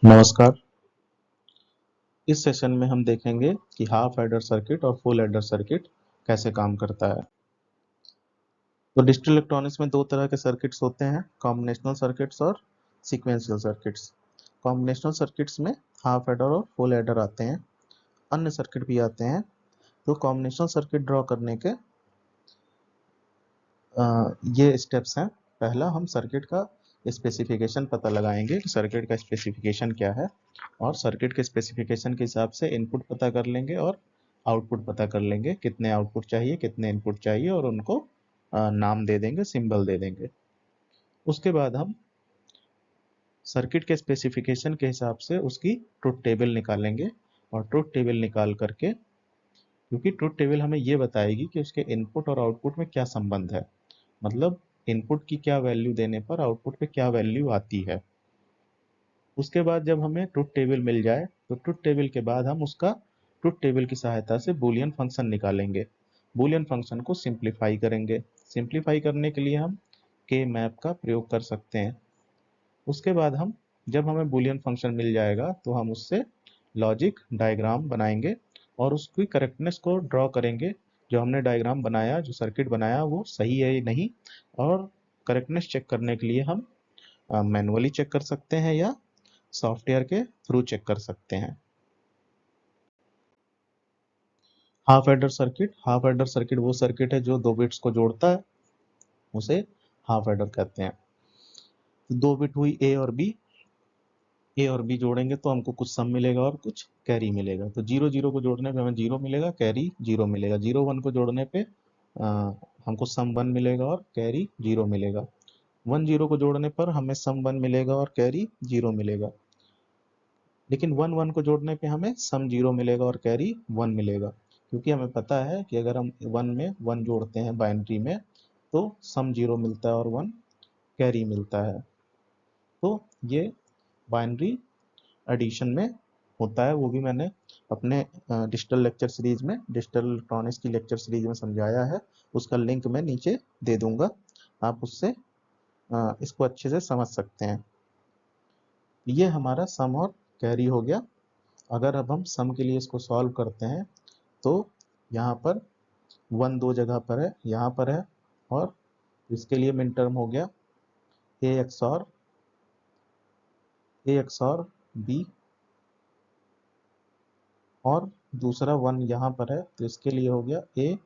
नमस्कार। इस सेशन में हम देखेंगे कि हाफ एडर सर्किट और फुल एडर सर्किट कैसे काम करता है। तो डिजिटल इलेक्ट्रॉनिक्स में दो तरह के सर्किट्स होते हैं, कॉम्बिनेशनल सर्किट्स और सीक्वेंशियल सर्किट्स। कॉम्बिनेशनल सर्किट्स में हाफ एडर और फुल एडर आते हैं, अन्य सर्किट भी आते हैं। तो कॉम्बिनेशनल सर्किट ड्रॉ करने के ये स्टेप्स हैं। पहला, हम सर्किट का स्पेसिफिकेशन पता लगाएंगे कि सर्किट का स्पेसिफिकेशन क्या है, और सर्किट के स्पेसिफिकेशन के हिसाब से इनपुट पता कर लेंगे और आउटपुट पता कर लेंगे, कितने आउटपुट चाहिए कितने इनपुट चाहिए, और उनको नाम दे देंगे, सिंबल दे देंगे। उसके बाद हम सर्किट के स्पेसिफिकेशन के हिसाब से उसकी ट्रुथ टेबल निकालेंगे, और ट्रुथ टेबल निकाल करके, क्योंकि ट्रुथ टेबल हमें ये बताएगी कि उसके इनपुट और आउटपुट में क्या संबंध है, मतलब इनपुट की क्या वैल्यू देने पर आउटपुट पे क्या वैल्यू आती है। उसके बाद जब हमें ट्रुथ टेबल मिल जाए तो ट्रुथ टेबल के बाद हम उसका ट्रुथ टेबल की सहायता से बूलियन फंक्शन निकालेंगे। बूलियन फंक्शन को सिंप्लीफाई करेंगे। सिंप्लीफाई करने के लिए हम के मैप का प्रयोग कर सकते हैं। उसके बाद हम, जब हमें बूलियन फंक्शन मिल जाएगा तो हम उससे लॉजिक डायग्राम बनाएंगे और उसकी करेक्टनेस को ड्रॉ करेंगे। जो हमने डायग्राम बनाया, जो सर्किट बनाया, वो सही है या नहीं, और करेक्टनेस चेक करने के लिए हम मैनुअली चेक कर सकते हैं या सॉफ्टवेयर के थ्रू चेक कर सकते हैं। हाफ एडर सर्किट वो सर्किट है जो दो बिट्स को जोड़ता है, उसे हाफ एडर कहते हैं। तो दो बिट हुई ए और बी जोड़ेंगे तो हमको कुछ सम मिलेगा और कुछ कैरी मिलेगा। तो जीरो जीरो को जोड़ने पे हमें जीरो मिलेगा, कैरी जीरो मिलेगा। जीरो वन को जोड़ने पे हमको सम वन मिलेगा और कैरी जीरो मिलेगा। वन जीरो को जोड़ने पर हमें सम वन मिलेगा और कैरी जीरो मिलेगा। लेकिन वन वन को जोड़ने पे हमें सम जीरो मिलेगा और कैरी वन मिलेगा, क्योंकि हमें पता है कि अगर हम वन में वन जोड़ते हैं बाइनरी में तो सम जीरो मिलता है और वन कैरी मिलता है। तो ये बाइनरी एडिशन में होता है, वो भी मैंने अपने डिजिटल लेक्चर सीरीज में, डिजिटल इलेक्ट्रॉनिक्स की लेक्चर सीरीज में समझाया है। उसका लिंक मैं नीचे दे दूंगा, आप उससे इसको अच्छे से समझ सकते हैं। ये हमारा सम और कैरी हो गया। अगर अब हम सम के लिए इसको सॉल्व करते हैं तो यहाँ पर वन दो जगह पर है, यहाँ पर है, और इसके लिए मिन टर्म हो गया ए एक्सॉर बी, और दूसरा वन यहाँ पर है तो इसके लिए हो गया ए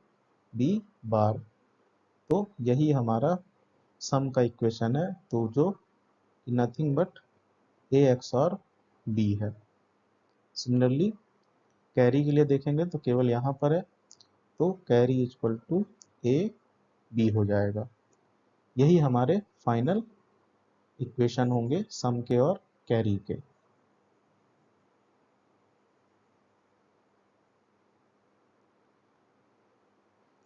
बी बार। तो यही हमारा सम का इक्वेशन है, तो जो nothing but A XOR B है। सिमिलरली कैरी के लिए देखेंगे तो केवल यहाँ पर है, तो carry equal to A B हो जाएगा। यही हमारे फाइनल इक्वेशन होंगे सम के और कैरी के।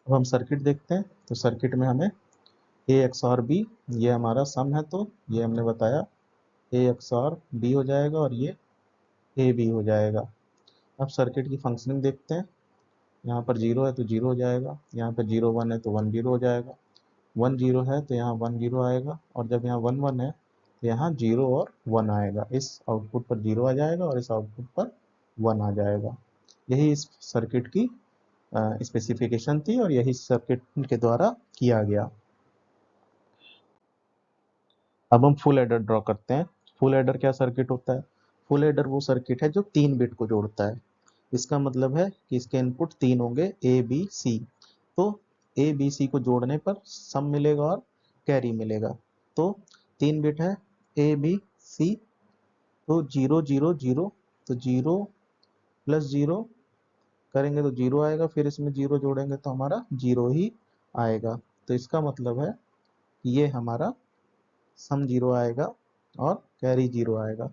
अब हम सर्किट देखते हैं। तो सर्किट में हमें ए एक्सॉर बी, ये हमारा सम है तो ये हमने बताया ए एक्सॉर बी हो जाएगा और ये ए बी हो जाएगा। अब सर्किट की फंक्शनिंग देखते हैं। यहाँ पर जीरो है तो जीरो हो जाएगा, यहाँ पर जीरो वन है तो वन जीरो हो जाएगा, वन जीरो है तो यहाँ वन जीरो आएगा, और जब यहाँ वन वन है तो यहाँ जीरो और वन आएगा। इस आउटपुट पर जीरो आ जाएगा और इस आउटपुट पर वन आ जाएगा। यही इस सर्किट की स्पेसिफिकेशन थी और यही सर्किट के द्वारा किया गया। अब हम फुल एडर ड्रॉ करते हैं। फुल एडर क्या सर्किट होता है? फुल एडर वो सर्किट है जो तीन बिट को जोड़ता है। इसका मतलब है कि इसके इनपुट तीन होंगे, ए बी सी। तो ए बी सी को जोड़ने पर सम मिलेगा और कैरी मिलेगा। तो तीन बिट है ए बी सी, तो जीरो जीरो जीरो, तो जीरो प्लस जीरो करेंगे तो जीरो आएगा, फिर इसमें जीरो जोड़ेंगे तो हमारा जीरो ही आएगा। तो इसका मतलब है ये हमारा सम जीरो आएगा और कैरी जीरो आएगा।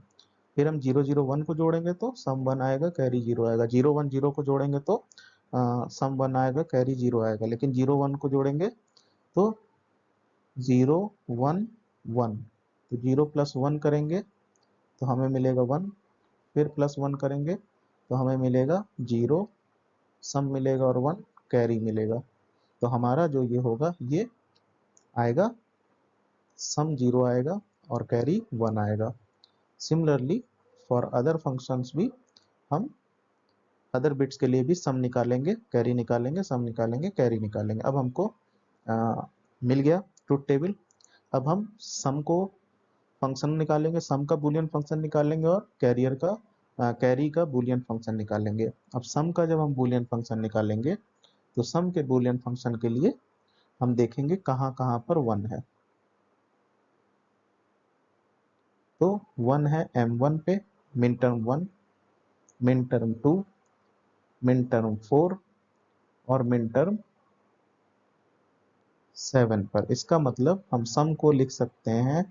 फिर हम जीरो जीरो वन को जोड़ेंगे तो सम वन आएगा, कैरी जीरो आएगा। जीरो वन जीरो को जोड़ेंगे तो सम वन आएगा, कैरी जीरो आएगा। लेकिन जीरो वन को जोड़ेंगे तो जीरो वन वन, तो जीरो प्लस वन करेंगे तो हमें मिलेगा वन, फिर प्लस वन करेंगे तो हमें मिलेगा जीरो, सम मिलेगा और वन कैरी मिलेगा। तो हमारा जो ये होगा ये आएगा, सम जीरो आएगा और कैरी वन आएगा। सिमिलरली फॉर अदर फंक्शंस भी हम अदर बिट्स के लिए भी सम निकालेंगे, कैरी निकालेंगे, सम निकालेंगे, कैरी निकालेंगे। अब हमको मिल गया ट्रुथ टेबल। अब हम सम को फंक्शन निकालेंगे, सम का बूलियन फंक्शन निकालेंगे और कैरी का बूलियन फंक्शन निकालेंगे। अब सम का जब हम बूलियन फंक्शन निकालेंगे तो सम के बूलियन फंक्शन के लिए हम देखेंगे कहाँ कहाँ पर 1 है। तो 1 है m1 पे, min term 1, min term 2, min term 4 और मिन टर्म 7 पर। इसका मतलब हम सम को लिख सकते हैं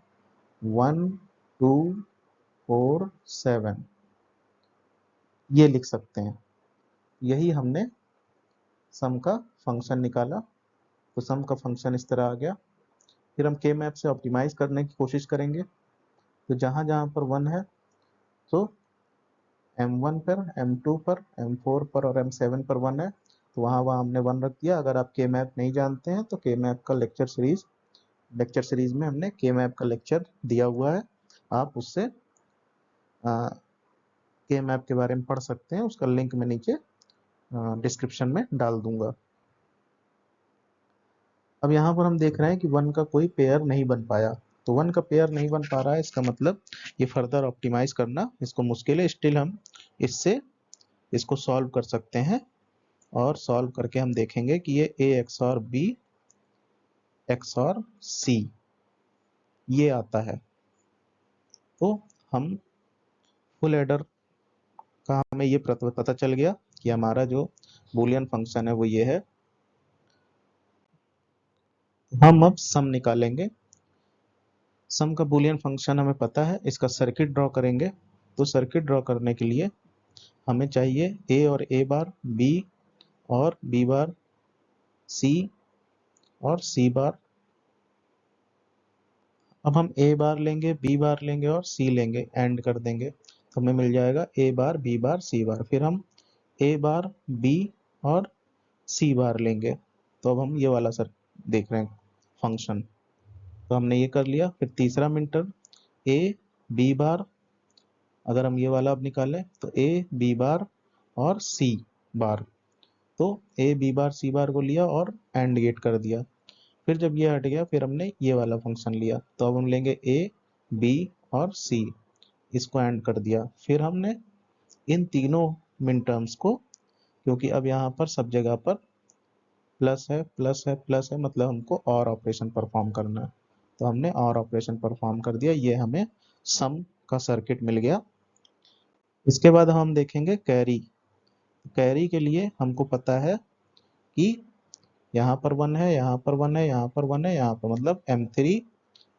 1 2 4 7, ये लिख सकते हैं। यही हमने सम का फंक्शन निकाला। तो सम का फंक्शन इस तरह आ गया। फिर हम के मैप से ऑप्टिमाइज करने की कोशिश करेंगे। तो जहां जहां पर 1 है तो m1 पर, m2 पर, m4 पर और m7 पर 1 है, तो वहां वहां हमने 1 रख दिया। अगर आप के मैप नहीं जानते हैं तो के मैप का लेक्चर सीरीज में हमने के मैप का लेक्चर दिया हुआ है, आप उससे के मैप के बारे में पढ़ सकते हैं। उसका लिंक मैं नीचे डिस्क्रिप्शन में डाल दूंगा। अब यहाँ पर हम देख रहे हैं कि 1 का कोई पेयर नहीं बन पाया। तो 1 का पेयर नहीं बन पा रहा है, इसका मतलब ये फर्दर ऑप्टिमाइज करना इसको मुश्किल है। स्टिल हम इसको सॉल्व कर सकते हैं और सॉल्व करके हम देखेंगे कि ये a XOR b XOR c ये आता है। तो हम फुल एडर का हमें ये पता चल गया कि हमारा जो बूलियन फंक्शन है वो ये है। हम अब सम निकालेंगे। सम का बूलियन फंक्शन हमें पता है, इसका सर्किट ड्रॉ करेंगे। तो सर्किट ड्रॉ करने के लिए हमें चाहिए a और a बार, b और b बार, c और c बार। अब हम a बार लेंगे, b बार लेंगे और c लेंगे, एंड कर देंगे तो हमें मिल जाएगा a bar, b bar, c बार। फिर हम a बार, b और c बार लेंगे। तो अब हम ये वाला सर देख रहे हैं फंक्शन, तो हमने ये कर लिया। फिर तीसरा मिनटर a b बार, अगर हम ये वाला अब निकालें तो a b बार और c बार। तो a b बार c बार को लिया और एंड गेट कर दिया। फिर जब ये हट गया फिर हमने ये वाला फंक्शन लिया। तो अब हम लेंगे a b और c, इसको एंड कर दिया। फिर हमने इन तीनों मिन टर्म्स को, क्योंकि अब यहाँ पर सब जगह पर प्लस है प्लस है प्लस है, मतलब हमको और ऑपरेशन परफॉर्म करना है, तो हमने और ऑपरेशन परफॉर्म कर दिया। ये हमें सम का सर्किट मिल गया। इसके बाद हम देखेंगे कैरी। कैरी के लिए हमको पता है कि यहाँ पर 1 है, यहाँ पर 1 है, यहाँ पर 1 है, यहाँ पर, मतलब m3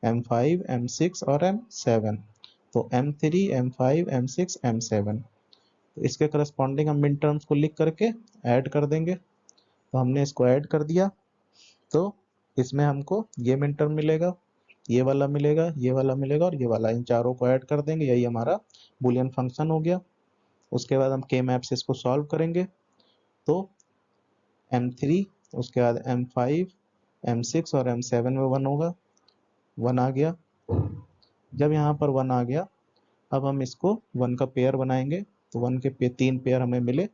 m5 m6 और m7। तो m3 m5 m6 m7, तो इसके करस्पॉन्डिंग हम मिन टर्म्स को लिख करके ऐड कर देंगे। तो हमने इसको ऐड कर दिया। तो इसमें हमको ये मिन टर्म मिलेगा, ये वाला मिलेगा, ये वाला मिलेगा और ये वाला, इन चारों को ऐड कर देंगे। यही हमारा बूलियन फंक्शन हो गया। उसके बाद हम के मैप से इसको सॉल्व करेंगे। तो m3, उसके बाद m5 m6 और m7 में 1 होगा, 1 आ गया। जब यहाँ पर 1 आ गया, अब हम इसको 1 का पेयर बनाएंगे। तो 1 के 3 पेयर हमें मिले।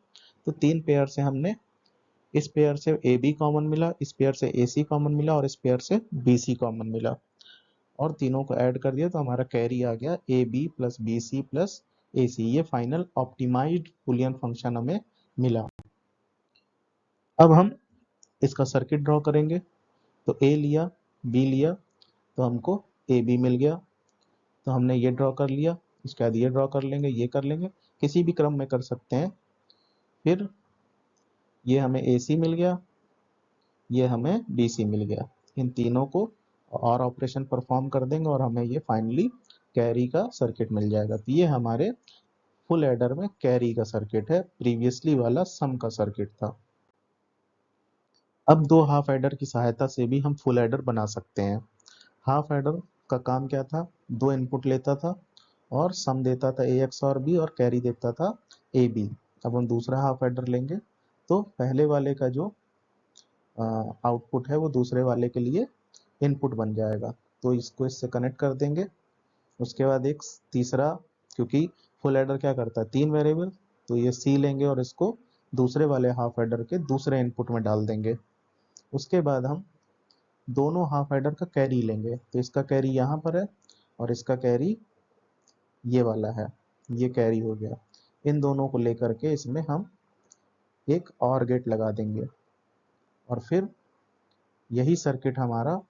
तो 3 पेयर से हमने, इस पेयर से AB कॉमन मिला, इस पेयर से AC कॉमन मिला और इस पेयर से BC कॉमन मिला, और तीनों को ऐड कर दिया। तो हमारा कैरी आ गया AB plus BC plus AC। ये फाइनल ऑप्टिमाइज्ड बूलियन फंक्शन हमें मिला। अब हम इसका सर्किट ड्रॉ करेंगे। तो A लिया, B लिया, तो हमको AB मिल गया। तो हमने ये ड्रॉ कर लिया। उसके बाद ये ड्रॉ कर लेंगे, ये कर लेंगे, किसी भी क्रम में कर सकते हैं। फिर ये हमें AC मिल गया, ये हमें BC मिल गया। इन तीनों को और ऑपरेशन परफॉर्म कर देंगे और हमें ये फाइनली कैरी का सर्किट मिल जाएगा। तो ये हमारे फुल एडर में कैरी का सर्किट है, प्रीवियसली वाला सम का सर्किट था। अब दो हाफ एडर की सहायता से भी हम फुल एडर बना सकते हैं। हाफ एडर का काम क्या था, दो इनपुट लेता था और सम देता था ए एक्स और बी और कैरी देता था ए बी। अब हम दूसरा हाफ एडर लेंगे तो पहले वाले का जो आउटपुट है वो दूसरे वाले के लिए इनपुट बन जाएगा। तो इसको इससे कनेक्ट कर देंगे। उसके बाद एक तीसरा क्योंकि फुल एडर क्या करता है, 3 वेरिएबल, तो ये सी लेंगे और इसको दूसरे वाले हाफ एडर के दूसरे इनपुट में डाल देंगे। उसके बाद हम दोनों हाफ एडर का कैरी लेंगे, तो इसका कैरी यहाँ पर है और इसका कैरी ये वाला है, ये कैरी हो गया। इन दोनों को लेकर के इसमें हम एक और गेट लगा देंगे और फिर यही सर्किट हमारा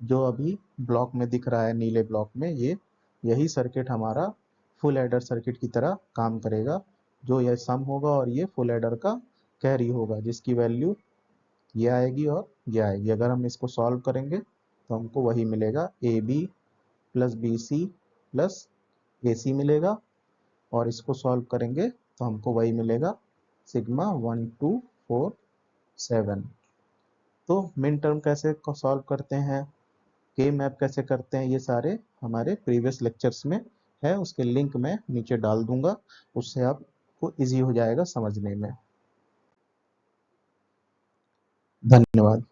जो अभी ब्लॉक में दिख रहा है नीले ब्लॉक में, यही सर्किट हमारा फुल एडर सर्किट की तरह काम करेगा। जो यह सम होगा और ये फुल एडर का कैरी होगा, जिसकी वैल्यू ये आएगी और ये आएगी। अगर हम इसको सॉल्व करेंगे तो हमको वही मिलेगा, A B plus B C plus A C मिलेगा, और इसको सॉल्व करेंगे तो हमको वही मिलेगा, सिग्मा 1247। तो मिन टर्म कैसे सॉल्व करते हैं, के मैप कैसे करते हैं, ये सारे हमारे प्रीवियस लेक्चर्स में है, उसके लिंक मैं नीचे डाल दूंगा, उससे आपको इजी हो जाएगा समझने में। धन्यवाद।